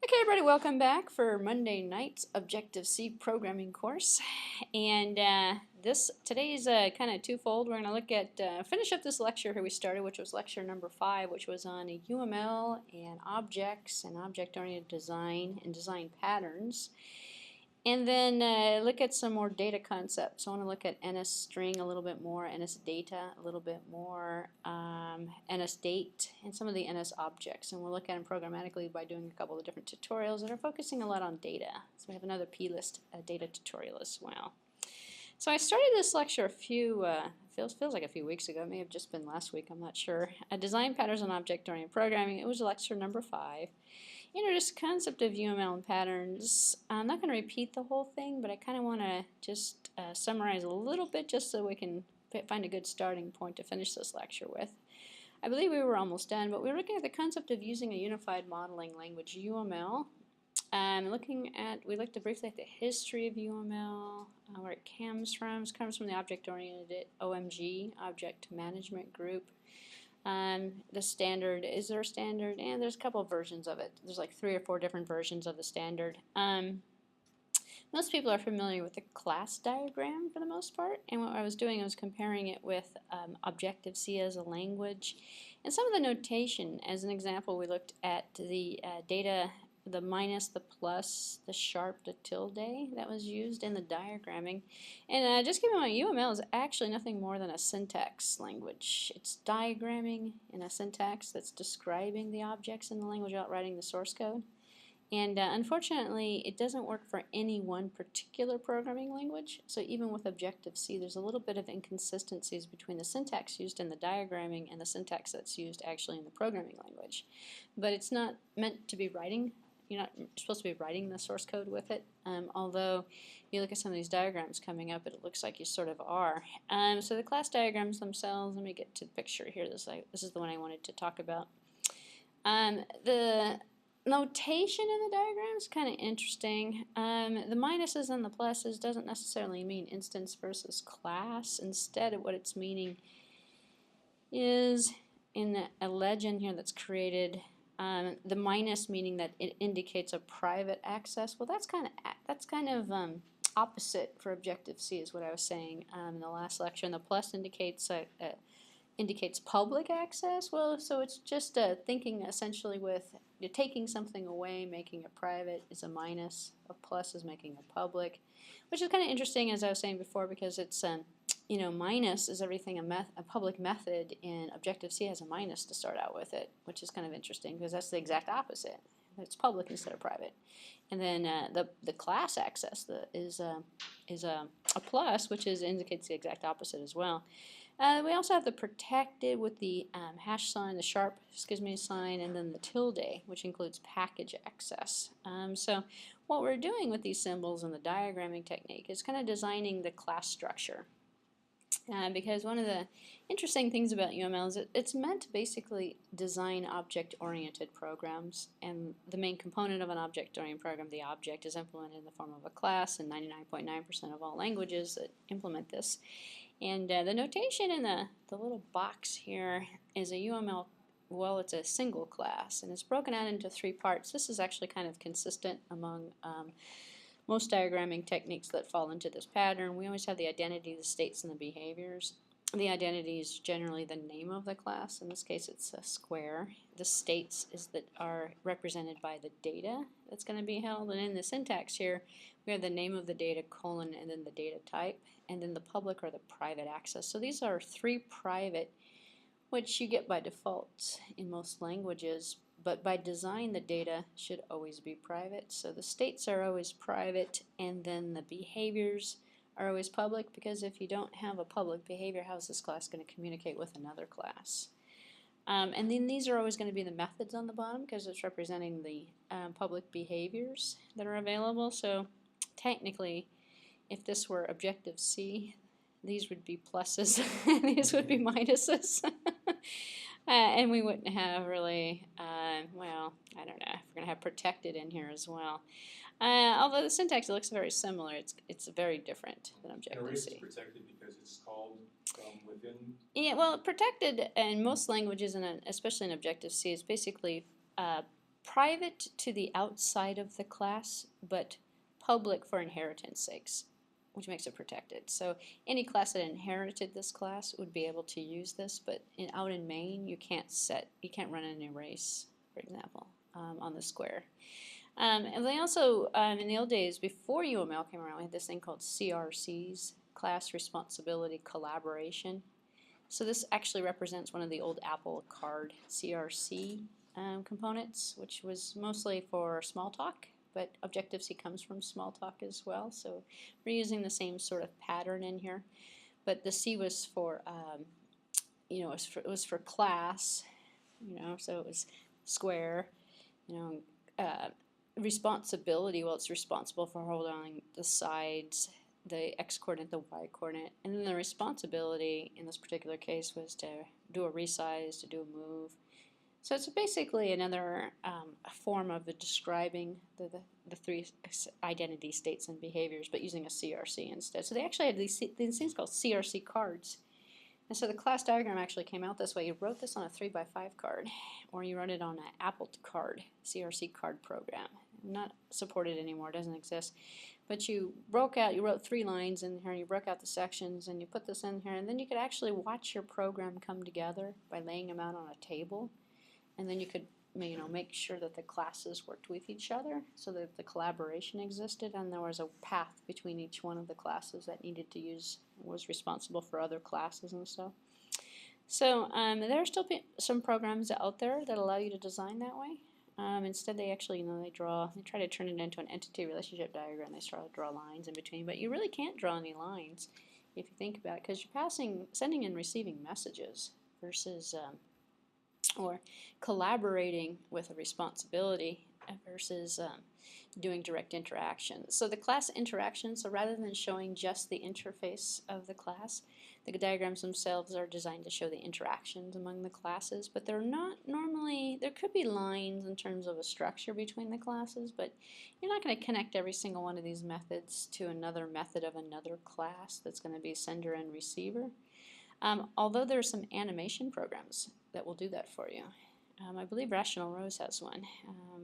Okay, everybody, welcome back for Monday night's Objective-C programming course. And today's kind of twofold. We're going to look at, finish up this lecture here we started, which was lecture number 5, which was on UML and objects and object-oriented design and design patterns. And then look at some more data concepts. I want to look at NSString a little bit more, NSData a little bit more, NSDate, and some of the NS objects. And we'll look at them programmatically by doing a couple of different tutorials that are focusing a lot on data. So we have another plist data tutorial as well. So I started this lecture feels like a few weeks ago. It may have just been last week, I'm not sure. Design patterns on object-oriented programming. It was lecture number 5. Introduced the concept of UML and patterns. I'm not going to repeat the whole thing, but I kind of want to just summarize a little bit just so we can find a good starting point to finish this lecture with. I believe we were almost done, but we were looking at the concept of using a unified modeling language, UML. We looked briefly at the history of UML, where it comes from. It comes from the object-oriented OMG, Object Management Group. The standard, is there a standard? And there's a couple of versions of it. There's like 3 or 4 different versions of the standard. Most people are familiar with the class diagram for the most part, and what I was doing was comparing it with Objective-C as a language. And some of the notation, as an example, we looked at the data, the minus, the plus, the sharp, the tilde that was used in the diagramming. And just keep in mind, UML is actually nothing more than a syntax language. It's diagramming in a syntax that's describing the objects in the language without writing the source code. And unfortunately, it doesn't work for any one particular programming language. So even with Objective-C, there's a little bit of inconsistencies between the syntax used in the diagramming and the syntax that's used actually in the programming language. But it's not meant to be writing. You're not supposed to be writing the source code with it, although if you look at some of these diagrams coming up, it looks like you sort of are. So the class diagrams themselves, let me get to the picture here. This is the one I wanted to talk about. The notation in the diagram is kind of interesting. The minuses and the pluses doesn't necessarily mean instance versus class. Instead, what it's meaning is in a legend here that's created, the minus meaning that it indicates a private access. Well, that's kind of opposite for Objective-C is what I was saying in the last lecture. And the plus indicates public access. Well, so it's just thinking essentially with you're taking something away, making it private is a minus. A plus is making it public, which is kind of interesting, as I was saying before, because it's minus is everything a public method, and Objective-C has a minus to start out with it, which is kind of interesting because that's the exact opposite. It's public instead of private. And then the class access is a plus, which indicates the exact opposite as well. We also have the protected with the hash sign, the sharp sign, and then the tilde, which includes package access. So what we're doing with these symbols in the diagramming technique is kind of designing the class structure. Because one of the interesting things about UML is it's meant to basically design object-oriented programs, and the main component of an object-oriented program, the object, is implemented in the form of a class in 99.9% of all languages that implement this. And the notation in the little box here is a UML, well, it's a single class, and it's broken out into 3 parts. This is actually kind of consistent among most diagramming techniques that fall into this pattern. We always have the identity, the states, and the behaviors. The identity is generally the name of the class. In this case, it's a square. The states are represented by the data that's going to be held. And in the syntax here, we have the name of the data, colon, and then the data type, and then the public or the private access. So these are 3 private, which you get by default in most languages. But by design, the data should always be private. So the states are always private, and then the behaviors are always public, because if you don't have a public behavior, how is this class going to communicate with another class? And then these are always going to be the methods on the bottom, because it's representing the public behaviors that are available. So technically, if this were Objective-C, these would be pluses, and these would be minuses. And we wouldn't have really, well, I don't know, if we're going to have protected in here as well. Although the syntax looks very similar, it's very different than Objective-C. It's protected because it's called from within? Yeah, well, protected in most languages, and especially in Objective-C, is basically private to the outside of the class, but public for inheritance sakes, which makes it protected. So any class that inherited this class would be able to use this, but out in main, you can't run an erase, for example, on the square. And they also, in the old days, before UML came around, we had this thing called CRCs, Class Responsibility Collaboration. So this actually represents one of the old Apple card CRC components, which was mostly for Smalltalk, but Objective-C comes from Smalltalk as well. So we're using the same sort of pattern in here. But the C was for, it was for class, so it was square, responsibility, well, it's responsible for holding the sides, the x-coordinate, the y-coordinate, and then the responsibility in this particular case was to do a resize, to do a move. So it's basically another form of describing the three identity states and behaviors, but using a CRC instead. So they actually had these things called CRC cards. And so the class diagram actually came out this way. You wrote this on a 3x5 card, or you wrote it on an Apple card, CRC card program. Not supported anymore, doesn't exist. But you wrote 3 lines in here, you broke out the sections, and you put this in here, and then you could actually watch your program come together by laying them out on a table. And then you could make sure that the classes worked with each other so that the collaboration existed, and there was a path between each one of the classes that needed to was responsible for other classes and stuff. So there are still some programs out there that allow you to design that way. Instead, they actually, they try to turn it into an entity relationship diagram. They try to draw lines in between, but you really can't draw any lines if you think about it, because you're sending and receiving messages versus or collaborating with a responsibility versus doing direct interaction. So the class interaction, so rather than showing just the interface of the class, the diagrams themselves are designed to show the interactions among the classes, but they're not normally, there could be lines in terms of a structure between the classes, but you're not going to connect every single one of these methods to another method of another class that's going to be sender and receiver. Although there are some animation programs that will do that for you. I believe Rational Rose has one.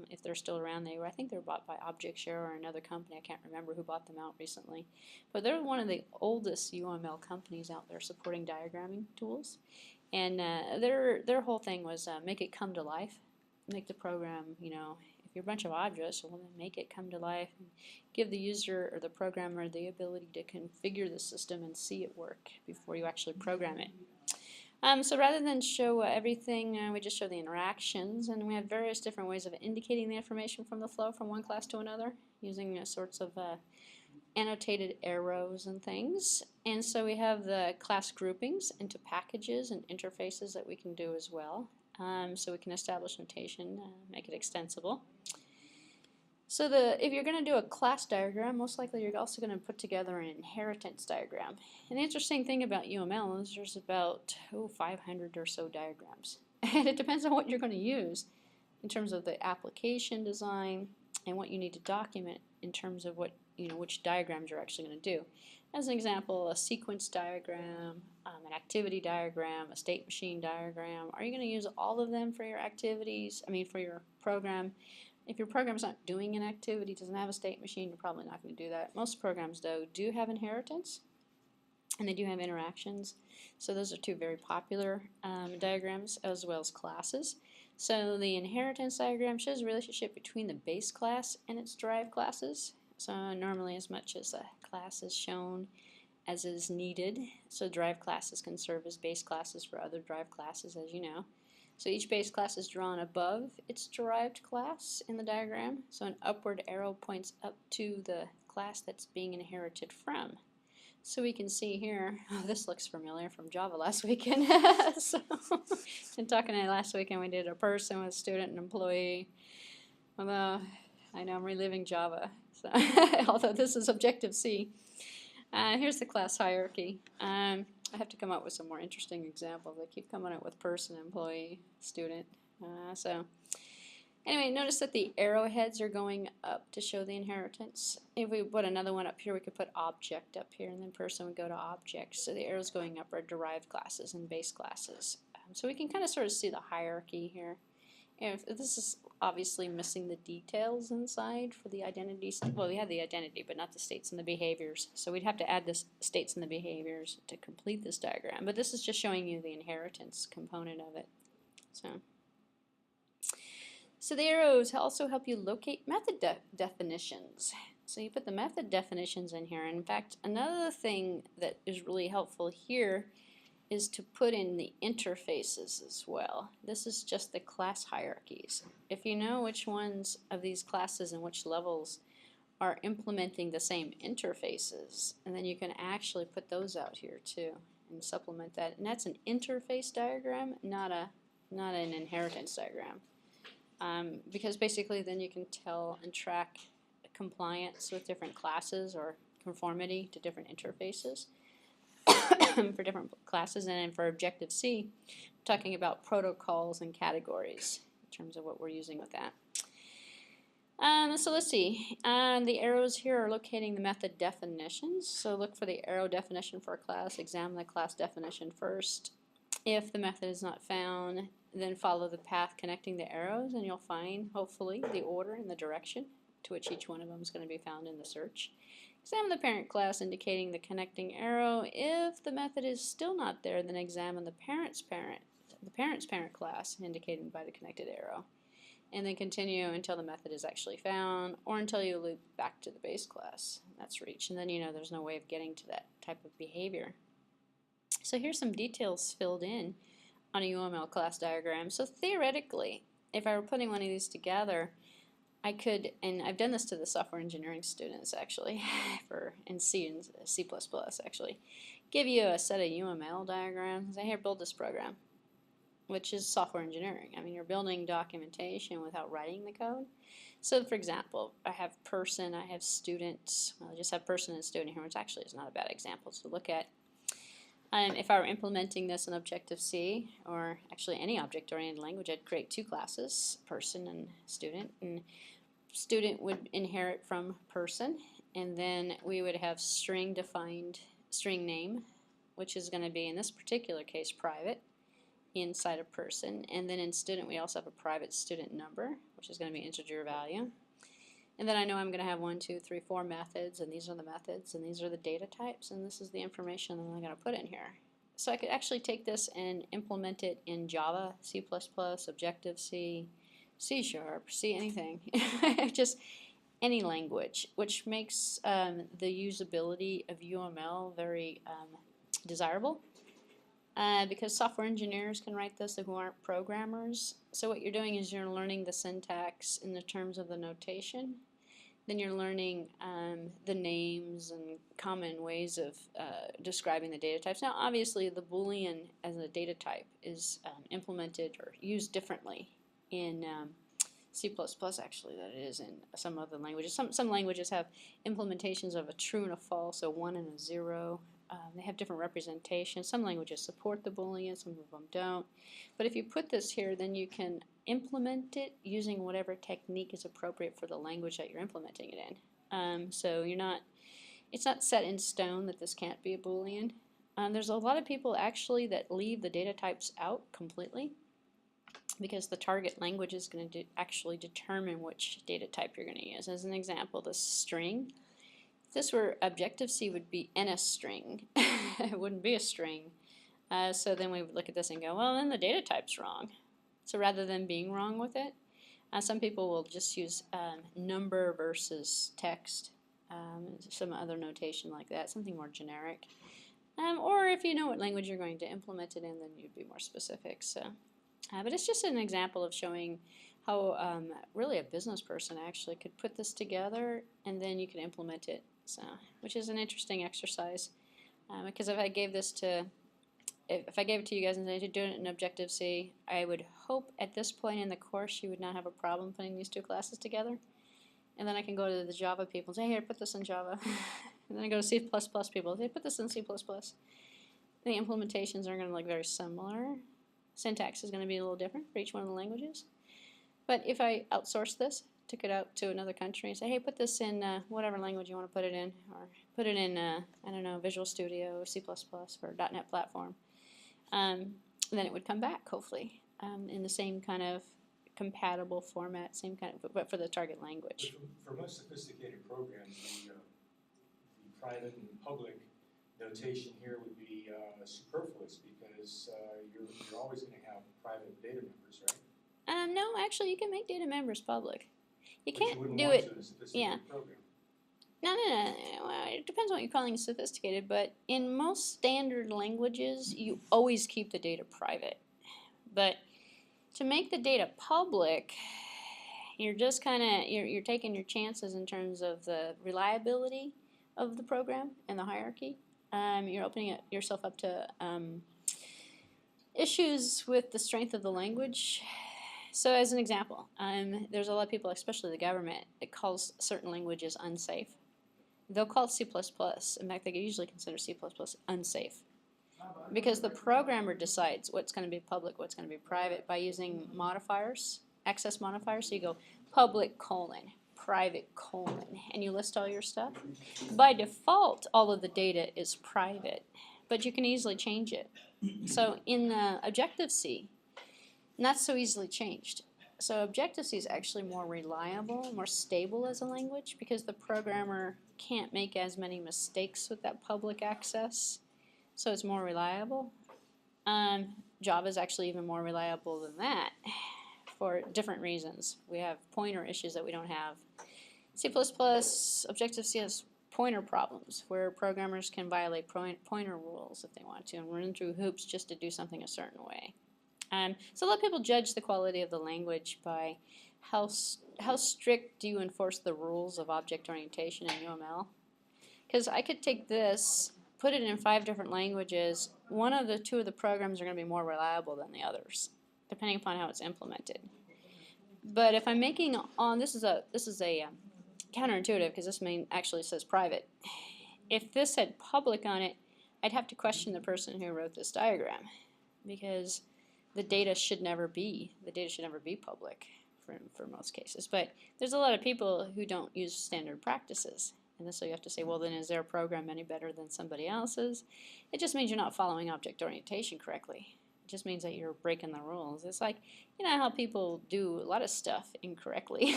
If they're still around, I think they were bought by ObjectShare or another company. I can't remember who bought them out recently. But they're one of the oldest UML companies out there supporting diagramming tools. And their whole thing was make it come to life. Make the program, if you're a bunch of objects, well, then make it come to life. And give the user or the programmer the ability to configure the system and see it work before you actually program it. So rather than show everything, we just show the interactions, and we have various different ways of indicating the information from the flow from one class to another using sorts of annotated arrows and things. And so we have the class groupings into packages and interfaces that we can do as well. So we can establish notation, make it extensible. So if you're going to do a class diagram, most likely you're also going to put together an inheritance diagram. And the interesting thing about UML is there's about 500 or so diagrams. And it depends on what you're going to use in terms of the application design and what you need to document in terms of which diagrams you're actually going to do. As an example, a sequence diagram, an activity diagram, a state machine diagram. Are you going to use all of them for your activities? For your program? If your program's not doing an activity, doesn't have a state machine, you're probably not going to do that. Most programs, though, do have inheritance, and they do have interactions. So those are 2 very popular diagrams, as well as classes. So the inheritance diagram shows the relationship between the base class and its derived classes. So normally as much as a class is shown as is needed. So derived classes can serve as base classes for other derived classes, as you know. So each base class is drawn above its derived class in the diagram. So an upward arrow points up to the class that's being inherited from. So we can see here, this looks familiar from Java last weekend. So in talking to last weekend, we did a person with student and employee. Although I know I'm reliving Java, so although this is Objective-C. Here's the class hierarchy. I have to come up with some more interesting examples. I keep coming up with person, employee, student. So anyway, notice that the arrowheads are going up to show the inheritance. If we put another one up here, we could put object up here, and then person would go to object. So the arrows going up are derived classes and base classes. So we can kind of sort of see the hierarchy here. If this is obviously missing the details inside for the identity. Well, we have the identity, but not the states and the behaviors. So we'd have to add the states and the behaviors to complete this diagram. But this is just showing you the inheritance component of it. So the arrows also help you locate method definitions. So you put the method definitions in here. And in fact, another thing that is really helpful here is to put in the interfaces as well. This is just the class hierarchies. If you know which ones of these classes and which levels are implementing the same interfaces, and then you can actually put those out here too and supplement that. And that's an interface diagram, not an inheritance diagram. Because basically then you can tell and track compliance with different classes or conformity to different interfaces for different classes. And then for Objective-C, talking about protocols and categories in terms of what we're using with that. So let's see. The arrows here are locating the method definitions. So look for the arrow definition for a class. Examine the class definition first. If the method is not found, then follow the path connecting the arrows, and you'll find, hopefully, the order and the direction to which each one of them is going to be found in the search. Examine the parent class indicating the connecting arrow. If the method is still not there, then examine the parent's parent class indicated by the connected arrow. And then continue until the method is actually found, or until you loop back to the base class. That's reached, and then you know there's no way of getting to that type of behavior. So here's some details filled in on a UML class diagram. So theoretically, if I were putting one of these together, I could, and I've done this to the software engineering students actually, in C and C++ actually, give you a set of UML diagrams and say, here, build this program, which is software engineering. I mean, you're building documentation without writing the code. So for example, I have person, I have student, well, I just have person and student here, which actually is not a bad example to look at. If I were implementing this in Objective-C, or actually any object-oriented language, I'd create two classes, person and student. And student would inherit from person, and then we would have string-defined string name, which is going to be, in this particular case, private, inside a person. And then in student, we also have a private student number, which is going to be integer value. And then I know I'm going to have 1, 2, 3, 4 methods, and these are the methods, and these are the data types, and this is the information that I'm going to put in here. So I could actually take this and implement it in Java, C++, Objective-C, C#, C anything, just any language, which makes the usability of UML very desirable. Because software engineers can write this who aren't programmers. So what you're doing is you're learning the syntax in the terms of the notation. Then you're learning the names and common ways of describing the data types. Now obviously the Boolean as a data type is implemented or used differently in C++ actually than it is in some other languages. Some languages have implementations of a true and a false, a 1 and a 0. They have different representations. Some languages support the Boolean, some of them don't. But if you put this here, then you can implement it using whatever technique is appropriate for the language that you're implementing it in. So it's not set in stone that this can't be a Boolean. There's a lot of people actually that leave the data types out completely because the target language is going to actually determine which data type you're going to use. As an example, the string. If this were Objective-C, would be NS string. It wouldn't be a string. So then we would look at this and go, well, then the data type's wrong. So rather than being wrong with it, some people will just use number versus text, some other notation like that, something more generic. Or if you know what language you're going to implement it in, then you'd be more specific. So, but it's just an example of showing how really a business person actually could put this together and then you can implement it. So, which is an interesting exercise, because if I gave it to you guys and said to do it in Objective-C, I would hope at this point in the course you would not have a problem putting these two classes together. And then I can go to the Java people and say, here, put this in Java. And then I go to C++ people and say, put this in C++. The implementations are going to look very similar. Syntax is going to be a little different for each one of the languages. But if I outsource this, took it out to another country and say, hey, put this in whatever language you want to put it in, or put it in, I don't know, Visual Studio or C++ for .NET platform, then it would come back, hopefully, in the same kind of compatible format, same kind of, but for the target language. But for most sophisticated programs, the private and public notation here would be superfluous because you're always going to have private data members, right? No, actually, you can make data members public. You But can't you wouldn't do want it. to in a sophisticated program. No. Well, it depends on what you're calling sophisticated, but in most standard languages, you always keep the data private. But to make the data public, you're just kind of you're taking your chances in terms of the reliability of the program and the hierarchy. You're opening yourself up to issues with the strength of the language. So as an example, there's a lot of people, especially the government, that calls certain languages unsafe. They'll call C++. In fact, they usually consider C++ unsafe because the programmer decides what's going to be public, what's going to be private by using modifiers, access modifiers. So you go public : private : and you list all your stuff. By default, all of the data is private, but you can easily change it. So in the Objective-C, not so easily changed. So Objective-C is actually more reliable, more stable as a language because the programmer can't make as many mistakes with that public access. So it's more reliable. Java is actually even more reliable than that for different reasons. We have pointer issues that we don't have. C++, Objective-C has pointer problems where programmers can violate pointer rules if they want to and run through hoops just to do something a certain way. So a lot of people judge the quality of the language by how strict do you enforce the rules of object orientation in UML. Because I could take this, put it in 5 different languages, one of the 2 of the programs are going to be more reliable than the others, depending upon how it's implemented. But if I'm making on, this is a counterintuitive because this main actually says private. If this had public on it, I'd have to question the person who wrote this diagram because the data should never be public for most cases. But there's a lot of people who don't use standard practices. And so you have to say, well, then is their program any better than somebody else's? It just means you're not following object orientation correctly. It just means that you're breaking the rules. It's like, you know how people do a lot of stuff incorrectly.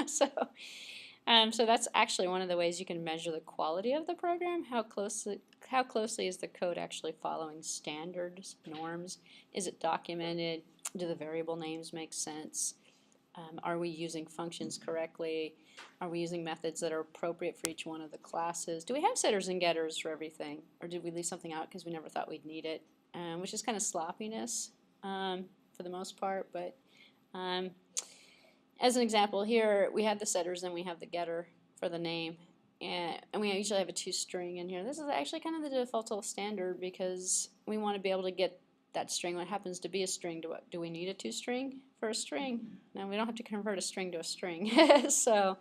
So that's actually one of the ways you can measure the quality of the program. How closely is the code actually following standards, norms? Is it documented? Do the variable names make sense? Are we using functions correctly? Are we using methods that are appropriate for each one of the classes? Do we have setters and getters for everything? Or did we leave something out because we never thought we'd need it? Which is kind of sloppiness for the most part. But as an example, here we have the setters and we have the getter for the name. And we usually have a toString in here. This is actually kind of the default standard because we want to be able to get that string, what happens to be a string, do we need a toString for a string? No, we don't have to convert a string to a string. So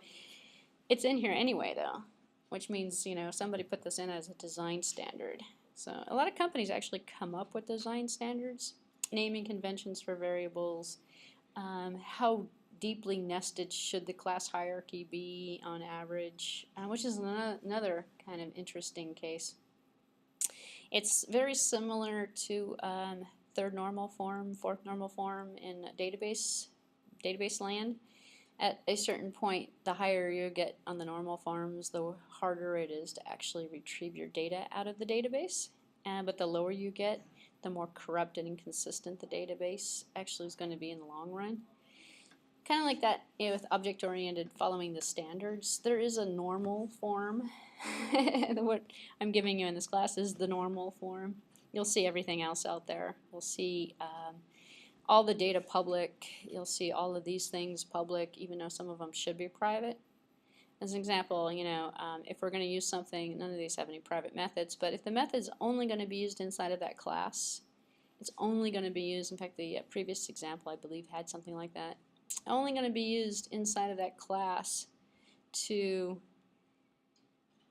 it's in here anyway though, which means, you know, somebody put this in as a design standard. So a lot of companies actually come up with design standards, naming conventions for variables, how deeply nested should the class hierarchy be on average, which is another kind of interesting case. It's very similar to third normal form, fourth normal form in database land. At a certain point, the higher you get on the normal forms, the harder it is to actually retrieve your data out of the database. But the lower you get, the more corrupted and inconsistent the database actually is going to be in the long run. Kind of like that, you know, with object-oriented following the standards. There is a normal form. What I'm giving you in this class is the normal form. You'll see everything else out there. You'll see all the data public. You'll see all of these things public, even though some of them should be private. As an example, you know, if we're going to use something, none of these have any private methods, but if the method's only going to be used inside of that class, it's only going to be used, in fact, the previous example, I believe, had something like that. Only going to be used inside of that class to,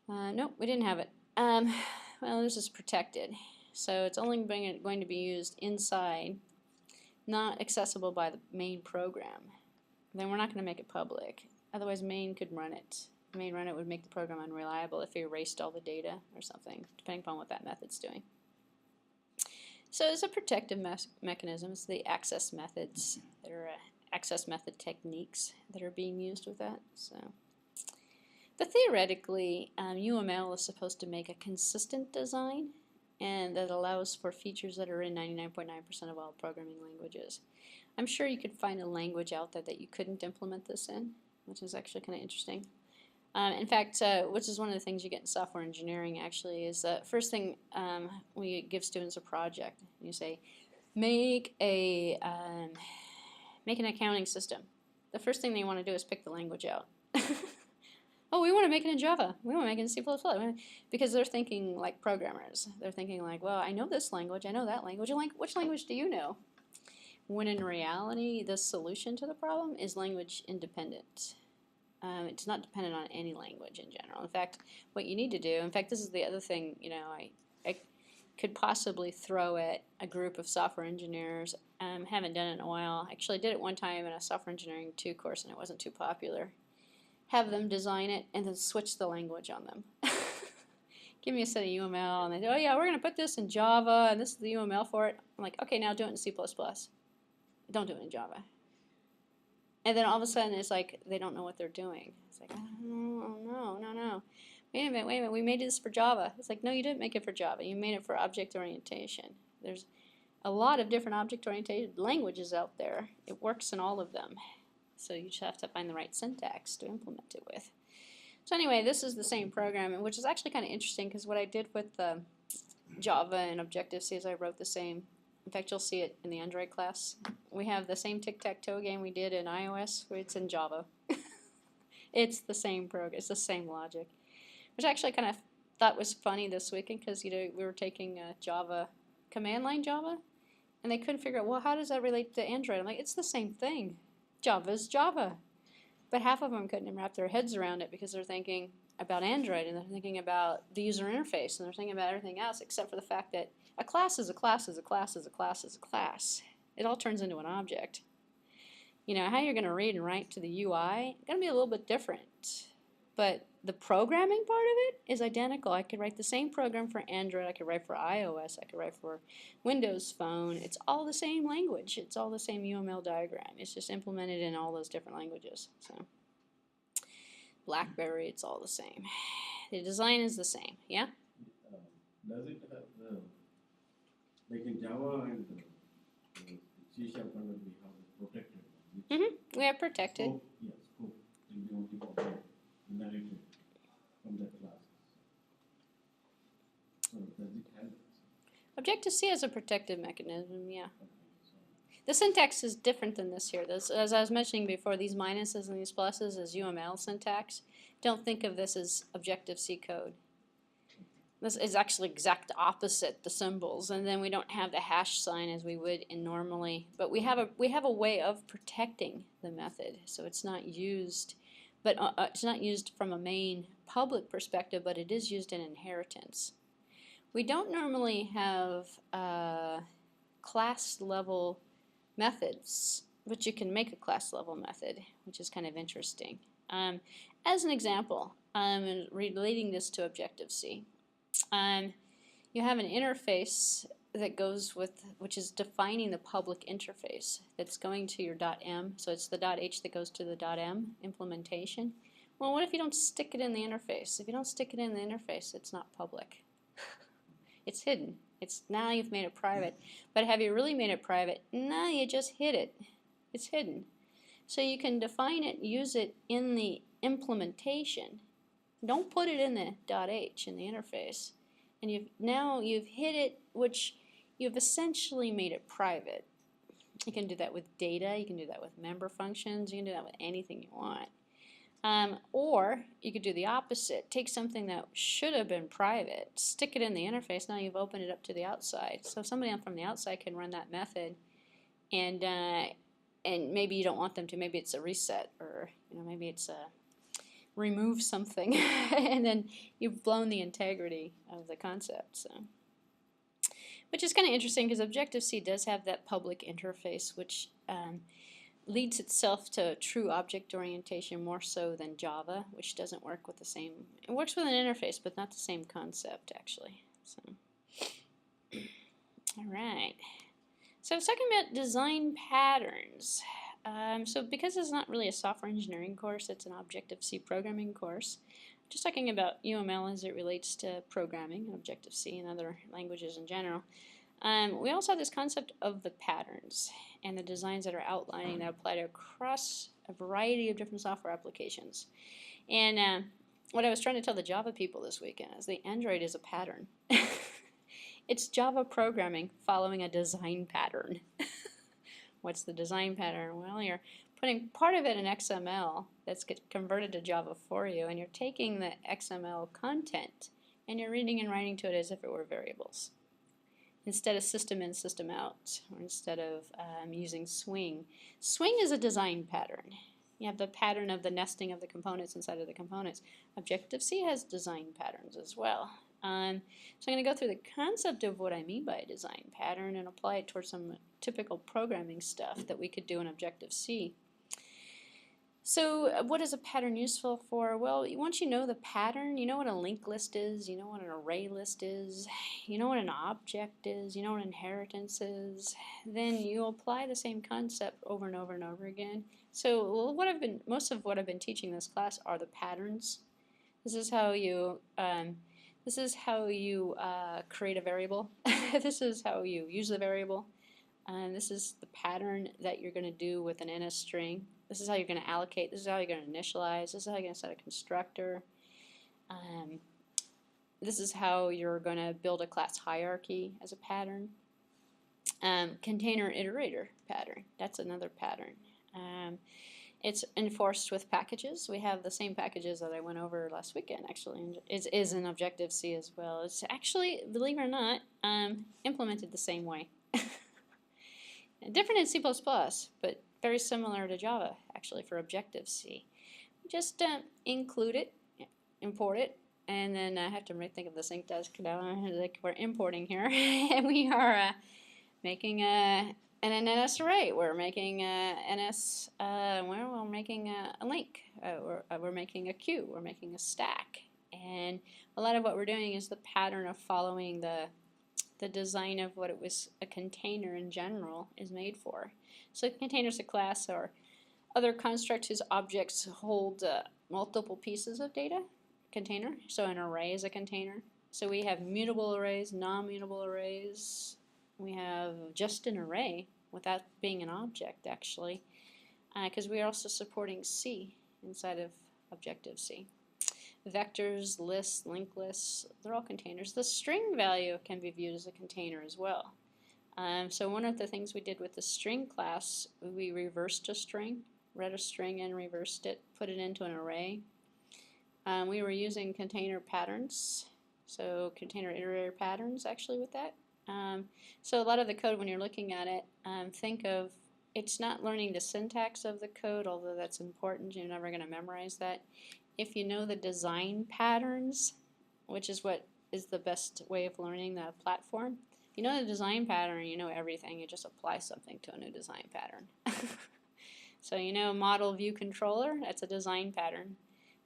nope, we didn't have it. Well, this is protected. So it's only going to be used inside, not accessible by the main program. Then we're not going to make it public. Otherwise, main could run it. Main run it would make the program unreliable if it erased all the data or something, depending upon what that method's doing. So it's a protective mechanism. It's the access methods that are access method techniques that are being used with that. So, but theoretically, UML is supposed to make a consistent design, and that allows for features that are in 99.9% of all programming languages. I'm sure you could find a language out there that you couldn't implement this in, which is actually kind of interesting. In fact, which is one of the things you get in software engineering actually, is the first thing we give students a project. You say, make an accounting system. The first thing they want to do is pick the language out. Oh, we want to make it in Java. We want to make it in C++. Because they're thinking like programmers. They're thinking like, well, I know this language, I know that language. And like, which language do you know? When in reality, the solution to the problem is language independent. It's not dependent on any language in general. In fact, what you need to do, in fact, this is the other thing, you know, I could possibly throw at a group of software engineers. Haven't done it in a while. Actually, I did it one time in a software engineering 2 course, and it wasn't too popular. Have them design it and then switch the language on them. Give me a set of UML, and they say, oh yeah, we're going to put this in Java, and this is the UML for it. I'm like, okay, now do it in C++. Don't do it in Java. And then all of a sudden, it's like they don't know what they're doing. It's like, oh, no. Wait a minute, we made this for Java. It's like, no, you didn't make it for Java. You made it for object orientation. There's a lot of different object-oriented languages out there. It works in all of them. So you just have to find the right syntax to implement it with. So anyway, this is the same program, which is actually kind of interesting because what I did with Java and Objective-C is I wrote the same. In fact, you'll see it in the Android class. We have the same tic-tac-toe game we did in iOS, where it's in Java. It's the same program. It's the same logic. Which I actually kind of thought was funny this weekend because, you know, we were taking Java, command line Java, and they couldn't figure out, well, how does that relate to Android? I'm like, it's the same thing. Java's Java. But half of them couldn't wrap their heads around it because they're thinking about Android, and they're thinking about the user interface, and they're thinking about everything else except for the fact that a class is a class is a class is a class is a class. It all turns into an object. You know, how you're going to read and write to the UI is going to be a little bit different. But the programming part of it is identical. I could write the same program for Android, I could write for iOS, I could write for Windows Phone. It's all the same language. It's all the same UML diagram. It's just implemented in all those different languages. So, BlackBerry, it's all the same. The design is the same, yeah? Does it have like in Java and C# we have protected? We have protected. Scope, yes, scope will be only copied, inherited from that class. So does it have? Objective-C has a protective mechanism, yeah. Okay, so The syntax is different than this here. This, as I was mentioning before, these minuses and these pluses is UML syntax. Don't think of this as Objective-C code. This is actually exact opposite the symbols, and then we don't have the hash sign as we would in normally. But we have a way of protecting the method, so it's not used. But it's not used from a main public perspective, but it is used in inheritance. We don't normally have class level methods, but you can make a class level method, which is kind of interesting. As an example, relating this to Objective-C, you have an interface that goes with, which is defining the public interface that's going to your .m, so it's the .h that goes to the .m implementation. Well, what if you don't stick it in the interface? If you don't stick it in the interface, it's not public. It's hidden. It's now you've made it private. But have you really made it private? No, you just hid it. It's hidden. So you can define it, use it in the implementation. Don't put it in the .h in the interface. And now you've hid it, which you've essentially made it private. You can do that with data, you can do that with member functions, you can do that with anything you want. Or you could do the opposite. Take something that should have been private, stick it in the interface, now you've opened it up to the outside. So somebody from the outside can run that method, and maybe you don't want them to. Maybe it's a reset, or maybe it's a remove something, and then you've blown the integrity of the concept. So, which is kind of interesting because Objective-C does have that public interface, which leads itself to true object orientation more so than Java, which doesn't work with the same. It works with an interface, but not the same concept actually. So, all right. So, talking about design patterns. So because it's not really a software engineering course, it's an Objective-C programming course. Just talking about UML as it relates to programming, Objective-C and other languages in general. We also have this concept of the patterns and the designs that are outlining that apply to across a variety of different software applications. And what I was trying to tell the Java people this weekend is the Android is a pattern. It's Java programming following a design pattern. What's the design pattern? Well, you're putting part of it in XML that's converted to Java for you, and you're taking the XML content and you're reading and writing to it as if it were variables. Instead of system in, system out, or instead of using swing. Swing is a design pattern. You have the pattern of the nesting of the components inside of the components. Objective-C has design patterns as well. So I'm going to go through the concept of what I mean by a design pattern and apply it towards some typical programming stuff that we could do in Objective-C. So what is a pattern useful for? Well, once you know the pattern, you know what a linked list is, you know what an array list is, you know what an object is, you know what inheritance is, then you apply the same concept over and over and over again. So most of what I've been teaching in this class are the patterns. This is how you create a variable. This is how you use the variable. This is the pattern that you're going to do with an NS string. This is how you're going to allocate. This is how you're going to initialize. This is how you're going to set a constructor. This is how you're going to build a class hierarchy as a pattern. Container-Iterator Pattern. That's another pattern. It's enforced with packages. We have the same packages that I went over last weekend, actually. It is in Objective-C as well. It's actually, believe it or not, implemented the same way. Different in C++, but very similar to Java, actually, for Objective-C. Just include it, import it, and then I have to think of the sync task now. Like we're importing here, and we are making an NS array. We're making we're making a link. We're making a queue. We're making a stack. And a lot of what we're doing is the pattern of following the design of what it was a container in general is made for. So a container is a class or other construct whose objects hold multiple pieces of data. Container. So an array is a container. So we have mutable arrays, non-mutable arrays. We have just an array without being an object, actually, because we are also supporting C inside of Objective-C. Vectors, lists, linked lists, they're all containers. The string value can be viewed as a container as well. So one of the things we did with the string class, we reversed a string, read a string and reversed it, put it into an array. We were using container patterns, so Container-Iterator Patterns actually with that. So a lot of the code, when you're looking at it, think of it's not learning the syntax of the code, although that's important. You're never going to memorize that. If you know the design patterns, which is what is the best way of learning the platform, if you know the design pattern, you know everything. You just apply something to a new design pattern. So you know model view controller, that's a design pattern.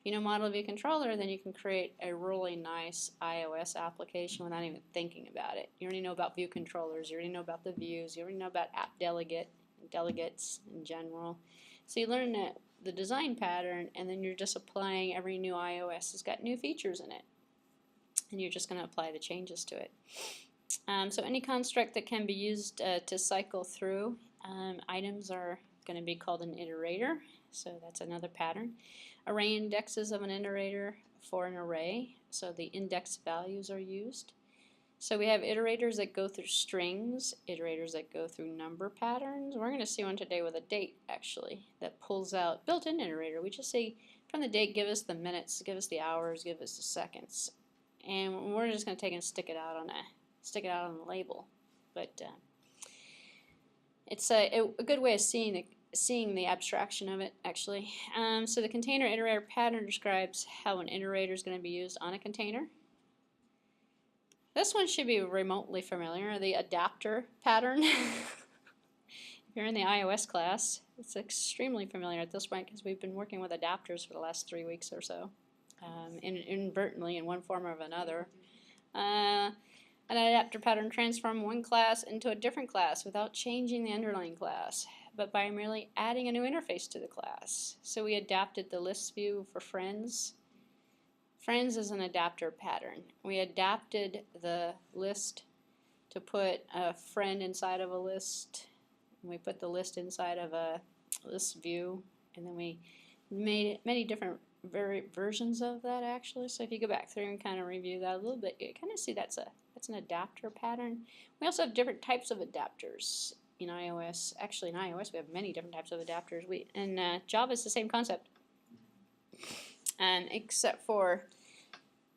If you know model view controller, then you can create a really nice iOS application without even thinking about it. You already know about view controllers, you already know about the views, you already know about app delegates in general. So you learn the design pattern, and then you're just applying every new iOS has got new features in it. And you're just going to apply the changes to it. So any construct that can be used to cycle through items are going to be called an iterator. So that's another pattern. Array indexes of an iterator for an array. So the index values are used. So we have iterators that go through strings, iterators that go through number patterns. We're going to see one today with a date, actually, that pulls out built-in iterator. We just say from the date, give us the minutes, give us the hours, give us the seconds, and we're just going to take and stick it out on the label. But it's a good way of seeing the abstraction of it, actually. So the Container-Iterator Pattern describes how an iterator is going to be used on a container. This one should be remotely familiar, the adapter pattern. If you're in the iOS class, it's extremely familiar at this point because we've been working with adapters for the last 3 weeks or so, inadvertently in one form or another. An adapter pattern transforms one class into a different class without changing the underlying class. but by merely adding a new interface to the class. So we adapted the list view for friends. Friends is an adapter pattern. We adapted the list to put a friend inside of a list, and we put the list inside of a list view, and then we made many different versions of that actually. So if you go back through and kind of review that a little bit, you kind of see that's an adapter pattern. We also have different types of adapters in iOS. Actually, in iOS we have many different types of adapters. In Java is the same concept, except for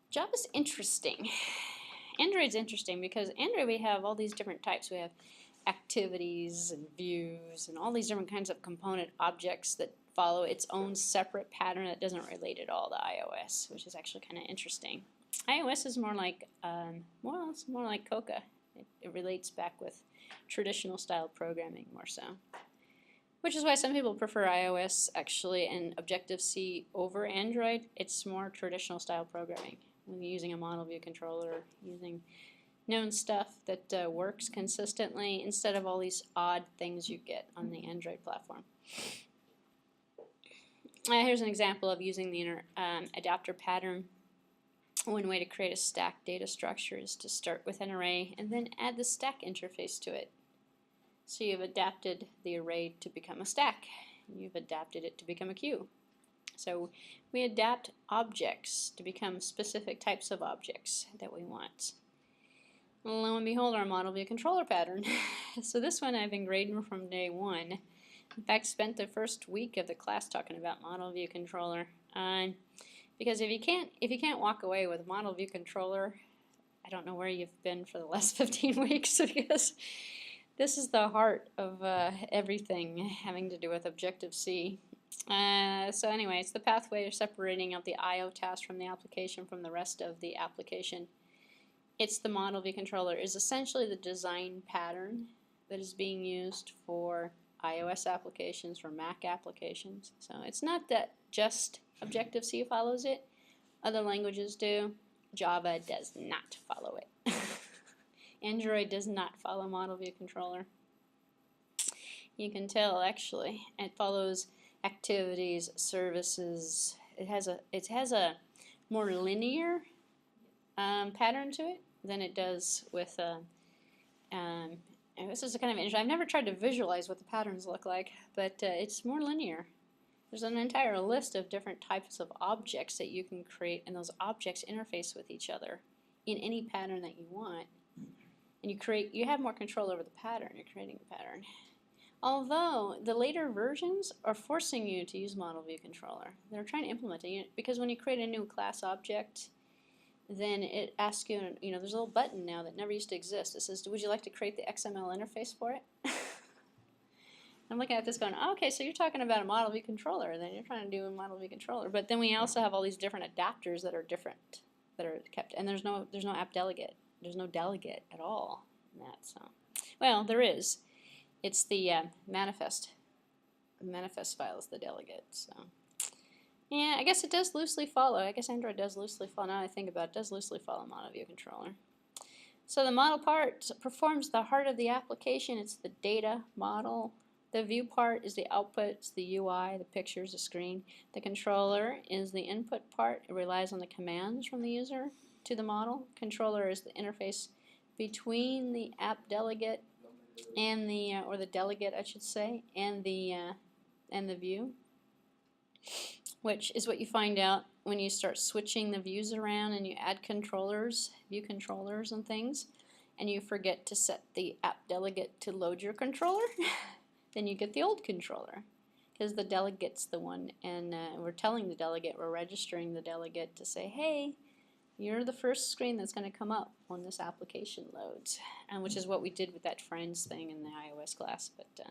Java's interesting. Android's interesting because Android we have all these different types. We have activities and views and all these different kinds of component objects that follow its own separate pattern that doesn't relate at all to iOS, which is actually kind of interesting. iOS is more like, it's more like Coca. It relates back with traditional style programming more so. Which is why some people prefer iOS actually and Objective-C over Android. It's more traditional style programming. When you're using a model view controller, using known stuff that works consistently instead of all these odd things you get on the Android platform. Here's an example of using the adapter pattern. One way to create a stack data structure is to start with an array and then add the stack interface to it. So you've adapted the array to become a stack. You've adapted it to become a queue. So we adapt objects to become specific types of objects that we want. Lo and behold, our model view controller pattern. So this one I've been grading from day one. In fact, spent the first week of the class talking about model view controller. Because if you can't walk away with model view controller, I don't know where you've been for the last 15 weeks because this is the heart of everything having to do with Objective-C. So anyway, it's the pathway of separating out the I/O task from the application from the rest of the application. It's the model view controller is essentially the design pattern that is being used for iOS applications, for Mac applications. So it's not that just Objective-C follows it. Other languages do. Java does not follow it. Android does not follow model view controller. You can tell actually it follows activities, services. It has a more linear pattern to it than it does with this is kind of interesting. I've never tried to visualize what the patterns look like, but it's more linear. There's an entire list of different types of objects that you can create, and those objects interface with each other in any pattern that you want. And you have more control over the pattern. You're creating the pattern. Although the later versions are forcing you to use model view controller. They're trying to implement it because when you create a new class object, then it asks you, there's a little button now that never used to exist. It says, would you like to create the XML interface for it? I'm looking at this going, oh, okay, so you're talking about a model view controller, then you're trying to do a model view controller. But then we also have all these different adapters that are different, that are kept, and there's no app delegate. There's no delegate at all in that. So, well, there is. It's the manifest. The manifest file is the delegate. So, yeah, I guess it does loosely follow. I guess Android does loosely follow. Now that I think about it, does loosely follow model view controller. So the model part performs the heart of the application. It's the data model. The view part is the output. It's the UI, the pictures, the screen. The controller is the input part. It relies on the commands from the user to the model. Controller is the interface between the app delegate and the or the delegate, I should say, and the view, which is what you find out when you start switching the views around and you add controllers, view controllers and things, and you forget to set the app delegate to load your controller. Then you get the old controller because the delegate's the one, and we're telling the delegate, we're registering the delegate to say, hey, you're the first screen that's going to come up when this application loads, which is what we did with that friends thing in the iOS class. But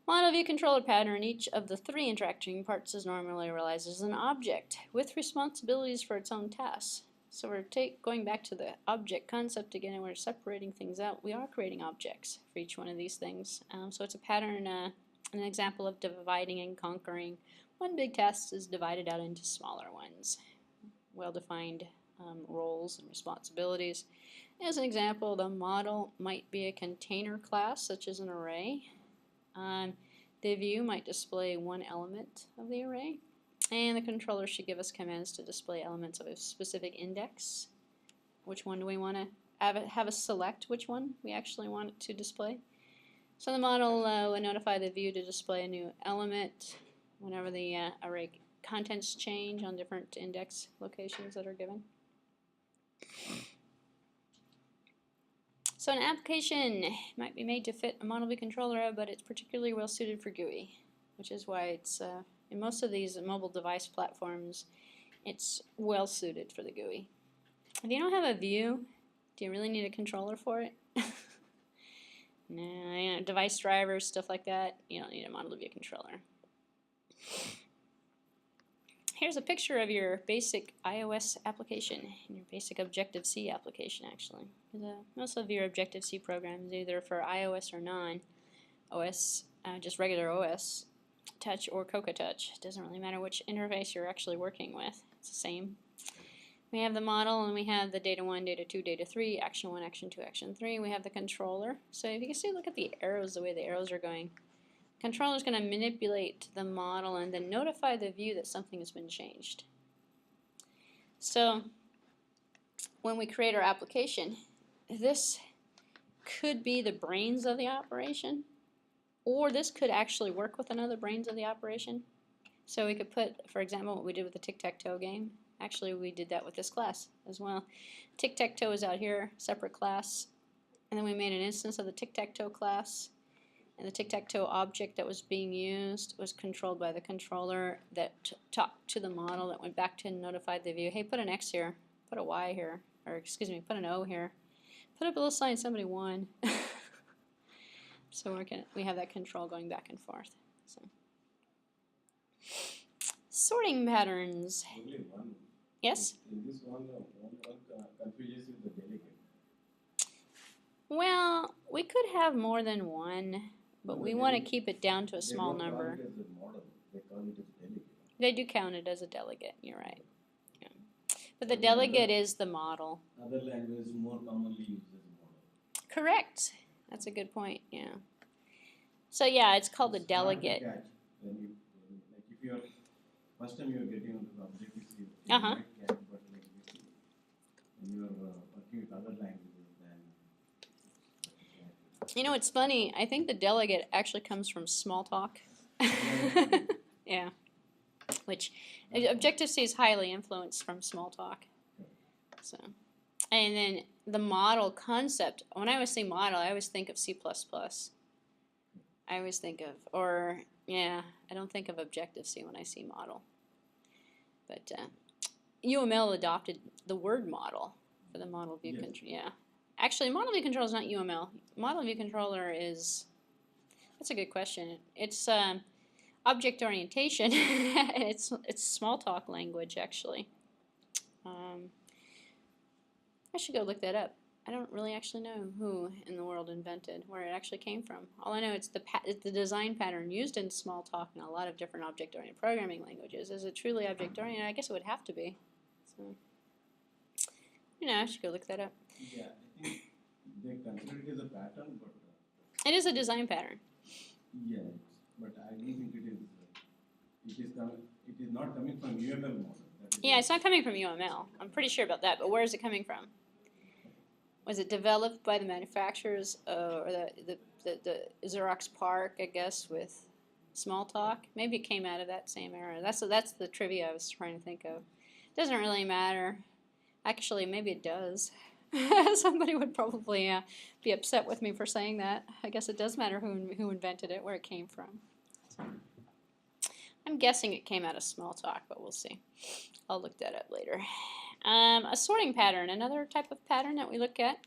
model view controller pattern, each of the three interacting parts is normally realized as an object with responsibilities for its own tasks. So we're going back to the object concept again, and we're separating things out. We are creating objects for each one of these things. So it's a pattern, an example of dividing and conquering. One big task is divided out into smaller ones. Well-defined roles and responsibilities. As an example, the model might be a container class, such as an array. The view might display one element of the array, and the controller should give us commands to display elements of a specific index. Which one do we want to have us select which one we actually want it to display? So the model will notify the view to display a new element whenever the array contents change on different index locations that are given. So an application might be made to fit a model view controller, but it's particularly well suited for GUI, which is why it's in most of these mobile device platforms, it's well suited for the GUI. If you don't have a view, do you really need a controller for it? No, you know, device drivers, stuff like that, you don't need a model view controller. Here's a picture of your basic iOS application, your basic Objective-C application actually. Most of your Objective-C programs, either for iOS or non-OS, just regular OS, Touch or Cocoa Touch. It doesn't really matter which interface you're actually working with. It's the same. We have the model and we have the data 1, data 2, data 3, action 1, action 2, action 3. We have the controller. So if you can see, look at the arrows, the way the arrows are going. The controller is going to manipulate the model and then notify the view that something has been changed. So when we create our application, this could be the brains of the operation, or this could actually work with another brains of the operation. So we could put, for example, what we did with the tic-tac-toe game. Actually, we did that with this class as well. Tic-tac-toe is out here, separate class, and then we made an instance of the tic-tac-toe class, and the tic-tac-toe object that was being used was controlled by the controller that talked to the model that went back to and notified the view, hey, put an X here, put a Y here, or excuse me, put an O here, put up a little sign, somebody won. So we have that control going back and forth. So. Sorting patterns. Only one. Yes? In this one confuses with the delegate. Well, we could have more than one, but we want to keep it down to a small number. They don't count it as a model, they count it as delegate. They do count it as a delegate, you're right. Yeah. But the delegate is the model. Other languages more commonly use as a model. Correct. That's a good point, yeah. So yeah, it's called a delegate. Catch. When you, like if you're first time you're getting onto the Objective-C, you Uh-huh. might catch, but like this, when you're working with other languages, then You know, it's funny. I think the delegate actually comes from Smalltalk. Yeah. Which Objective-C is highly influenced from Smalltalk. So, and then the model concept. When I always say model, I always think of C++. I always think of, or yeah, I don't think of Objective-C when I see model. But UML adopted the word model for the model view control. Yeah. Actually, model view controller is not UML. Model view controller is, that's a good question. It's object orientation. it's Smalltalk language, actually. I should go look that up. I don't really actually know who in the world invented, where it actually came from. All I know it's the design pattern used in Smalltalk and a lot of different object-oriented programming languages. Is it truly object-oriented? I guess it would have to be. So, you know, I should go look that up. yeah, I think they consider it as a pattern, but It is a design pattern. yeah, but I don't think it is. It is not coming from UML model. Yeah, it's not coming from UML. I'm pretty sure about that. But where is it coming from? Was it developed by the manufacturers or the Xerox PARC, I guess, with Smalltalk? Maybe it came out of that same era. That's the trivia I was trying to think of. It doesn't really matter. Actually, maybe it does. Somebody would probably be upset with me for saying that. I guess it does matter who invented it, where it came from. So, I'm guessing it came out of Smalltalk, but we'll see. I'll look that up later. A sorting pattern, another type of pattern that we look at.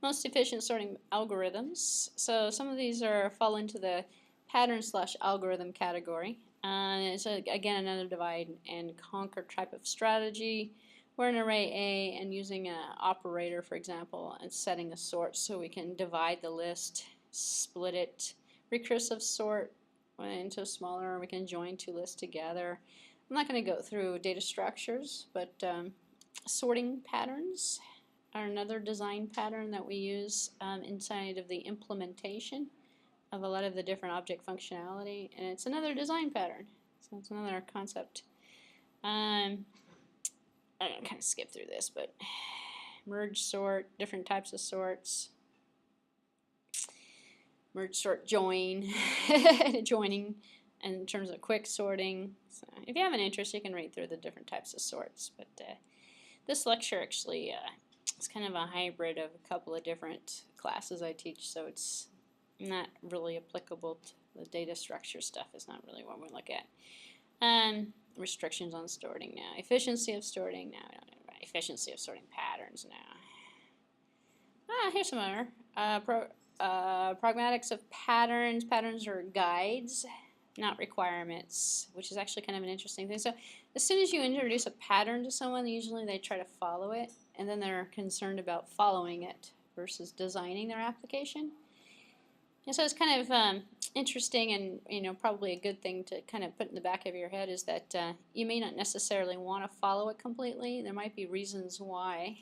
Most efficient sorting algorithms. So some of these fall into the pattern/algorithm category. It's again another divide and conquer type of strategy. We're in array A and using an operator, for example, and setting a sort so we can divide the list, split it, recursive sort into smaller, we can join two lists together. I'm not going to go through data structures, but sorting patterns are another design pattern that we use inside of the implementation of a lot of the different object functionality, and it's another design pattern. So it's another concept. I'm going to kind of skip through this, but merge, sort, different types of sorts. Merge, sort, join, joining in terms of quick sorting. So if you have an interest, you can read through the different types of sorts. But this lecture actually is kind of a hybrid of a couple of different classes I teach, so it's not really applicable to the data structure stuff. Is not really what we look at. Restrictions on sorting now. Efficiency of sorting now. Efficiency of sorting patterns now. Here's some other. Pragmatics of patterns. Patterns are guides, not requirements, which is actually kind of an interesting thing. So as soon as you introduce a pattern to someone, usually they try to follow it, and then they're concerned about following it versus designing their application. And so it's kind of interesting, and probably a good thing to kind of put in the back of your head is that you may not necessarily want to follow it completely. There might be reasons why,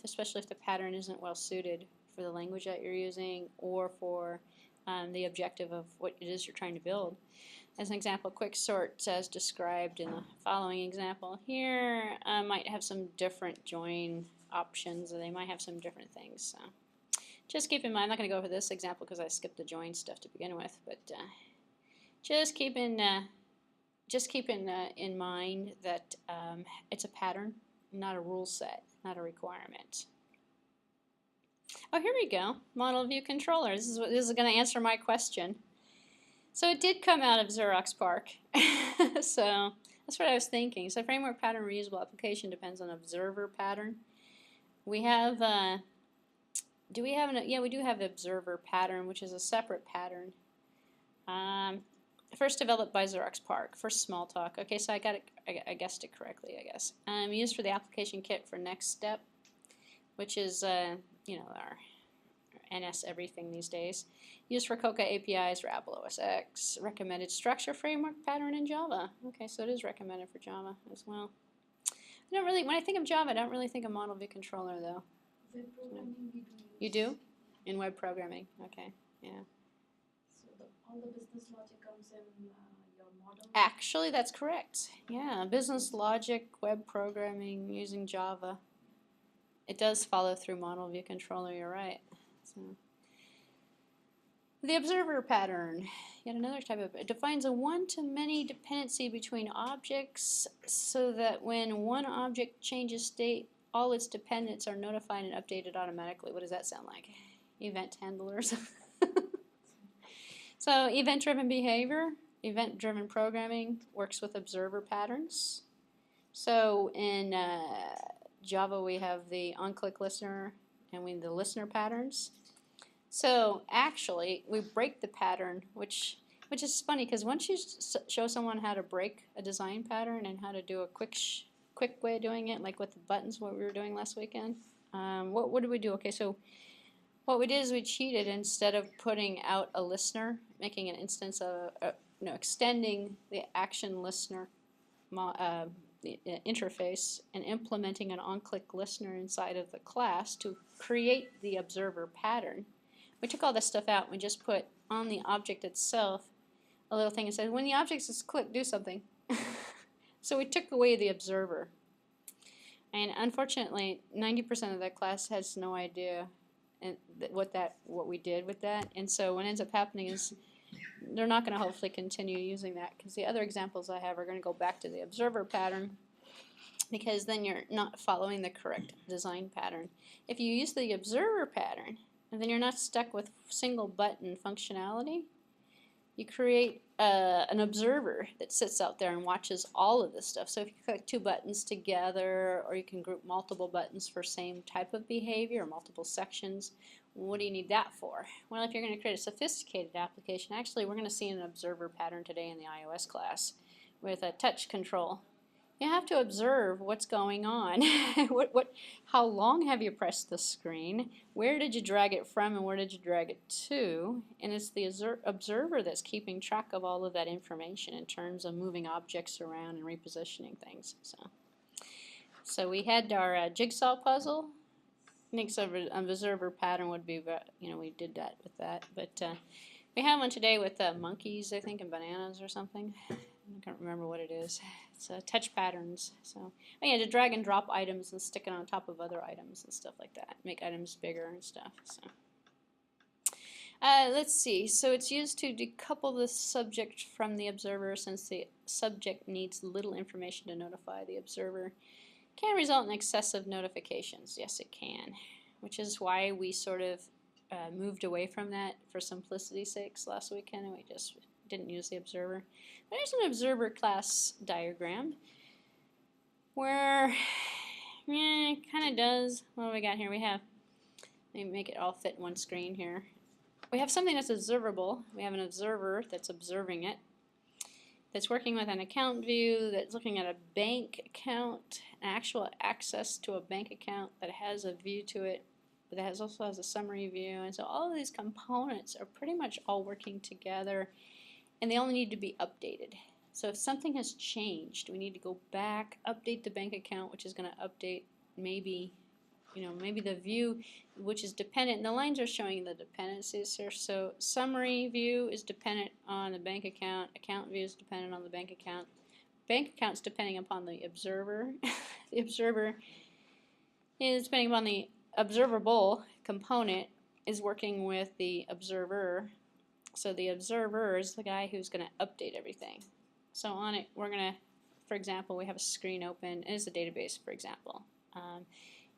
especially if the pattern isn't well suited for the language that you're using or for the objective of what it is you're trying to build. As an example, quick sort as described in the following example here might have some different join options, or they might have some different things. So just keep in mind, I'm not going to go over this example because I skipped the join stuff to begin with, but just keep in mind that it's a pattern, not a rule set, not a requirement. Oh, here we go. Model view controller. This is going to answer my question. So it did come out of Xerox PARC. So that's what I was thinking. So framework pattern reusable application depends on observer pattern. We have, do we have yeah, we do have observer pattern, which is a separate pattern. First developed by Xerox PARC for Smalltalk. Okay, so I got it. I guessed it correctly, I guess. Used for the application kit for next step, which is our NS everything these days. Used for Coca APIs for Apple OS X. Recommended structure framework pattern in Java. Okay, so it is recommended for Java as well. I don't really, when I think of Java, I don't really think of model view controller though. Web programming we do. You do? In web programming, okay, yeah. So all the business logic comes in your model? Actually, that's correct. Yeah, business logic, web programming using Java. It does follow through model view controller, you're right. So, the observer pattern, yet another type of, it defines a one-to-many dependency between objects so that when one object changes state, all its dependents are notified and updated automatically. What does that sound like? Event handlers. So event-driven behavior, event-driven programming works with observer patterns. So in Java we have the on-click listener and we have the listener patterns. So actually we break the pattern, which is funny because once you show someone how to break a design pattern and how to do a quick way of doing it, like with the buttons, what we were doing last weekend, what did we do? Okay, so what we did is we cheated. Instead of putting out a listener, making an instance of, extending the action listener the interface and implementing an on-click listener inside of the class to create the observer pattern. We took all this stuff out and we just put on the object itself a little thing and said, when the object is clicked, do something. So we took away the observer. And unfortunately, 90% of that class has no idea what we did with that. And so what ends up happening is they're not going to hopefully continue using that because the other examples I have are going to go back to the observer pattern because then you're not following the correct design pattern. If you use the observer pattern, and then you're not stuck with single button functionality, you create an observer that sits out there and watches all of this stuff. So if you click two buttons together, or you can group multiple buttons for same type of behavior, or multiple sections, what do you need that for? Well, if you're going to create a sophisticated application, actually we're going to see an observer pattern today in the iOS class with a touch control. You have to observe what's going on. How long have you pressed the screen? Where did you drag it from and where did you drag it to? And it's the observer that's keeping track of all of that information in terms of moving objects around and repositioning things. So we had our jigsaw puzzle. Next observer pattern would be, we did that with that. But We had one today with monkeys, I think, and bananas or something. I can't remember what it is. It's touch patterns. So yeah, to drag and drop items and stick it on top of other items and stuff like that. Make items bigger and stuff. So let's see. So it's used to decouple the subject from the observer, since the subject needs little information to notify the observer. Can result in excessive notifications. Yes, it can, which is why we sort of moved away from that for simplicity's sakes last weekend, and we just didn't use the observer. There's an observer class diagram where, yeah, it kind of does. What do we got here? We have, let me make it all fit in one screen here. We have something that's observable. We have an observer that's observing it, that's working with an account view, that's looking at a bank account, actual access to a bank account that has a view to it, but that also has a summary view. And so all of these components are pretty much all working together, and they only need to be updated. So if something has changed, we need to go back, update the bank account, which is going to update maybe, maybe the view, which is dependent. And the lines are showing the dependencies here. So summary view is dependent on the bank account. Account view is dependent on the bank account. Bank account's depending upon the observer. The observer is depending upon the observable component is working with the observer. So the observer is the guy who's going to update everything. So on it, we're going to, for example, we have a screen open, and it's a database, for example.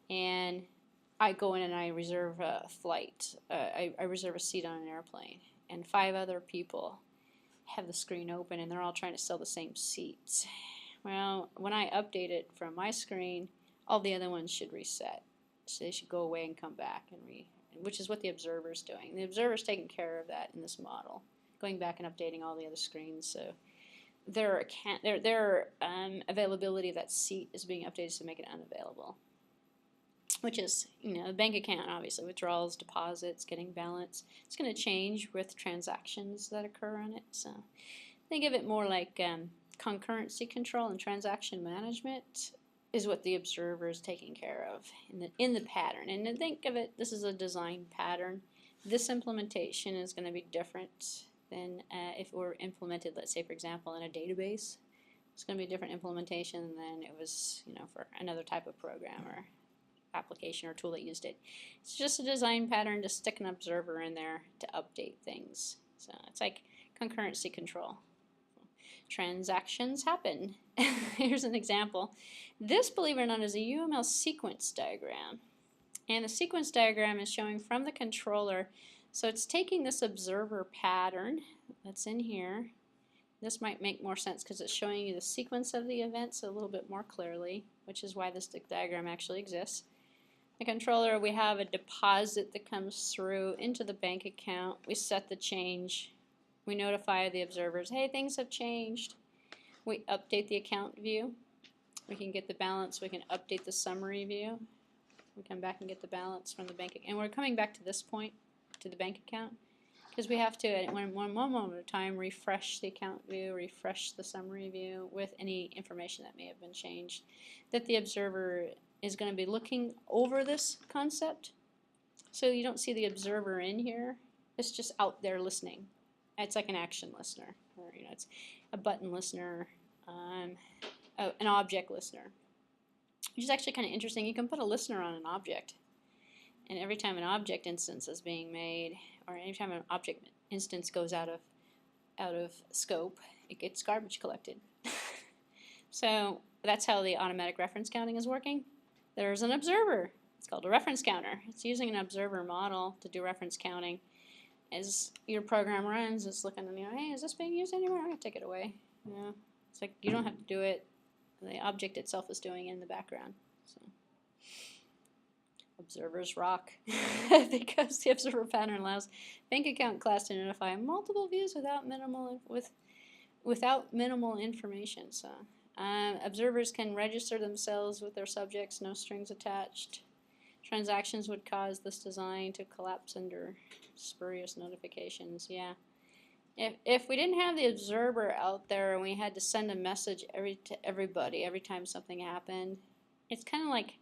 And I go in and I reserve a flight. I reserve a seat on an airplane. And 5 other people have the screen open, and they're all trying to sell the same seats. Well, when I update it from my screen, all the other ones should reset. So they should go away and come back, which is what the observer is doing. The observer is taking care of that in this model, going back and updating all the other screens. So their availability of that seat is being updated to make it unavailable, which is, the bank account, obviously, withdrawals, deposits, getting balance. It's going to change with transactions that occur on it. So think of it more like concurrency control and transaction management is what the observer is taking care of in the pattern. And then think of it, this is a design pattern. This implementation is going to be different than if it were implemented, let's say, for example, in a database. It's going to be a different implementation than it was, for another type of program or application or tool that used it. It's just a design pattern to stick an observer in there to update things. So it's like concurrency control. Transactions happen. Here's an example. This, believe it or not, is a UML sequence diagram. And the sequence diagram is showing from the controller. So it's taking this observer pattern that's in here. This might make more sense because it's showing you the sequence of the events a little bit more clearly, which is why this diagram actually exists. The controller, we have a deposit that comes through into the bank account. We set the change. We notify the observers, hey, things have changed. We update the account view. We can get the balance. We can update the summary view. We come back and get the balance from the bank account. And we're coming back to this point, to the bank account, because we have to, at one moment at a time, refresh the account view, refresh the summary view with any information that may have been changed. That the observer is going to be looking over this concept. So you don't see the observer in here. It's just out there listening. It's like an action listener, or it's a button listener, an object listener, which is actually kind of interesting. You can put a listener on an object, and every time an object instance is being made, or any time an object instance goes out of scope, it gets garbage collected. So that's how the automatic reference counting is working. There's an observer. It's called a reference counter. It's using an observer model to do reference counting. As your program runs, it's looking, hey, is this being used anywhere? I'm going to take it away. It's like you don't have to do it. The object itself is doing it in the background. So observers rock because the observer pattern allows bank account class to identify multiple views without minimal information. So observers can register themselves with their subjects, no strings attached. Transactions would cause this design to collapse under spurious notifications. Yeah. If we didn't have the observer out there and we had to send a message to everybody every time something happened, it's kind of like,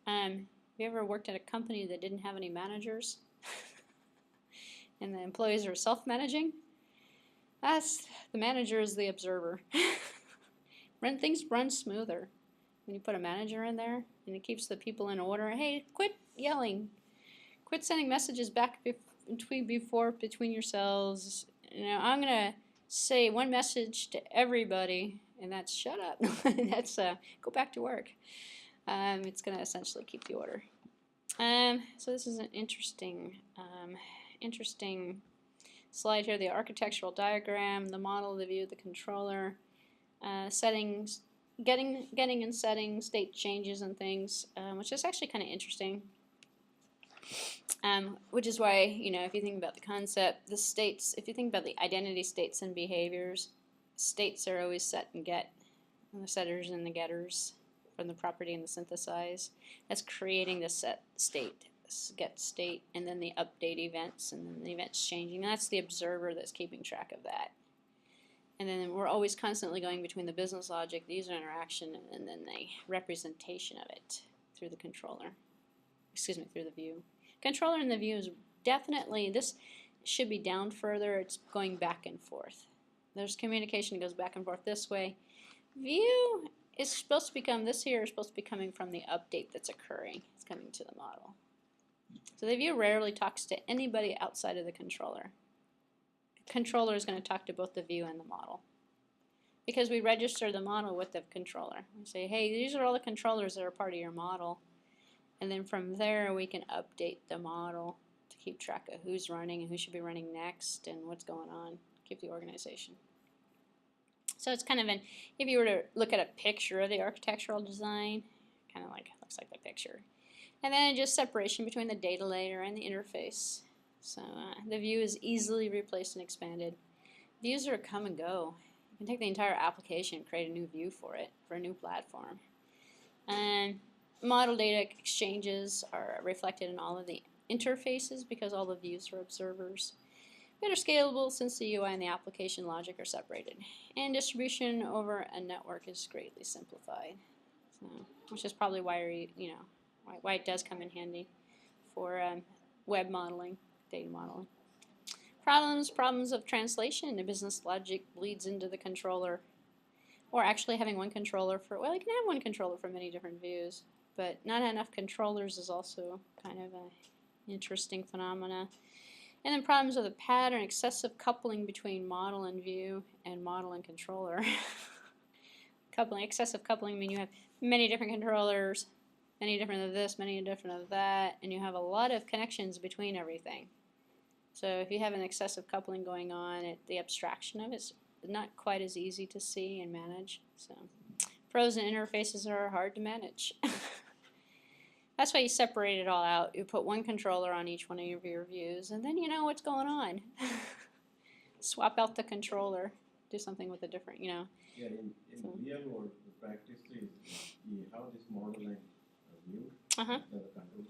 have you ever worked at a company that didn't have any managers? and the employees are self-managing. That's the manager is the observer. Things run smoother when you put a manager in there, and it keeps the people in order. Hey, quit yelling. Quit sending messages back between yourselves. I'm gonna say one message to everybody, and that's shut up. That's go back to work. It's gonna essentially keep the order. So this is an interesting slide here. The architectural diagram, the model, the view, the controller, settings, getting and setting state changes and things, which is actually kind of interesting. Which is why, if you think about the concept, the states, if you think about the identity states and behaviors, states are always set and get, and the setters and the getters from the property and the synthesize. That's creating the set state, get state, and then the update events, and then the events changing. And that's the observer that's keeping track of that. And then we're always constantly going between the business logic, the user interaction, and then the representation of it through the controller. Through the view. Controller and the view is definitely, this should be down further. It's going back and forth. There's communication that goes back and forth this way. View is supposed to become, this here is supposed to be coming from the update that's occurring. It's coming to the model. So the view rarely talks to anybody outside of the controller. The controller is going to talk to both the view and the model, because we register the model with the controller. We say, hey, these are all the controllers that are part of your model. And then from there, we can update the model to keep track of who's running and who should be running next and what's going on, keep the organization. So it's kind of an, if you were to look at a picture of the architectural design, kind of like, looks like the picture. And then just separation between the data layer and the interface. So the view is easily replaced and expanded. Views are come and go. You can take the entire application and create a new view for it, for a new platform. And model data exchanges are reflected in all of the interfaces because all the views are observers. Better scalable since the UI and the application logic are separated. And distribution over a network is greatly simplified. So, which is probably why, why it does come in handy for web modeling, data modeling. Problems of translation. The business logic bleeds into the controller. Or actually having one controller for, well, you can have one controller for many different views, but not enough controllers is also kind of an interesting phenomena. And then problems with the pattern, excessive coupling between model and view and model and controller. Excessive coupling means you have many different controllers, many different of this, many different of that, and you have a lot of connections between everything. So if you have an excessive coupling going on, the abstraction of it is not quite as easy to see and manage. So pros and interfaces are hard to manage. That's why you separate it all out. You put one controller on each one of your views, and then you know what's going on. Swap out the controller, do something with a different, Yeah, in real world, the practice is we have this model and view, the controller.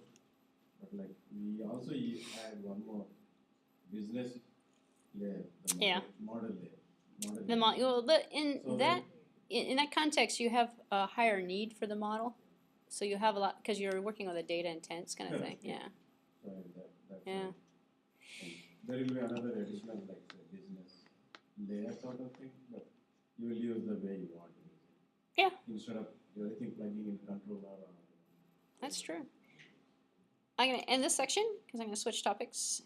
But like we also add one more business layer, the model layer. In that context, you have a higher need for the model. So you have a lot, because you're working with a data intense kind of thing, yeah. So that's yeah. There will be another additional like business layer sort of thing, but you will use the way you want to use it. Yeah. Instead of everything plugging in controller. That's true. I'm going to end this section because I'm going to switch topics